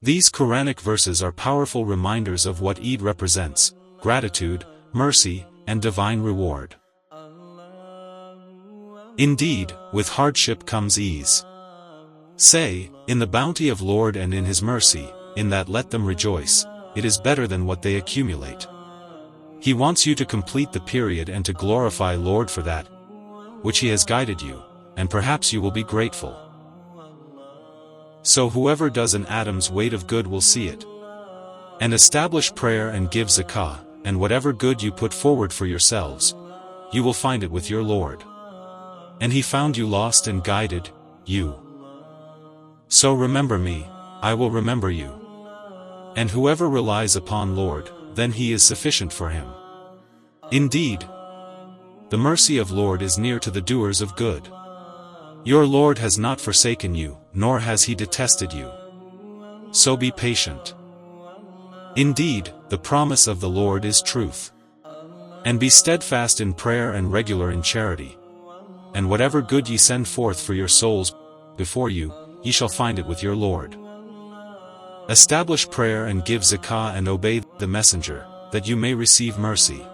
These Quranic verses are powerful reminders of what Eid represents: gratitude, mercy, and divine reward. Indeed, with hardship comes ease. Say, in the bounty of Lord and in His mercy, in that let them rejoice, it is better than what they accumulate. He wants you to complete the period and to glorify Lord for that which He has guided you, and perhaps you will be grateful. So whoever does an atom's weight of good will see it. And establish prayer and give zakah, and whatever good you put forward for yourselves, you will find it with your Lord. And He found you lost and guided you. So remember me, I will remember you. And whoever relies upon Lord, then He is sufficient for him. Indeed, the mercy of Lord is near to the doers of good. Your Lord has not forsaken you, nor has He detested you. So be patient. Indeed, the promise of the Lord is truth. And be steadfast in prayer and regular in charity. And whatever good ye send forth for your souls before you, ye shall find it with your Lord. Establish prayer and give zakah and obey the messenger, that you may receive mercy.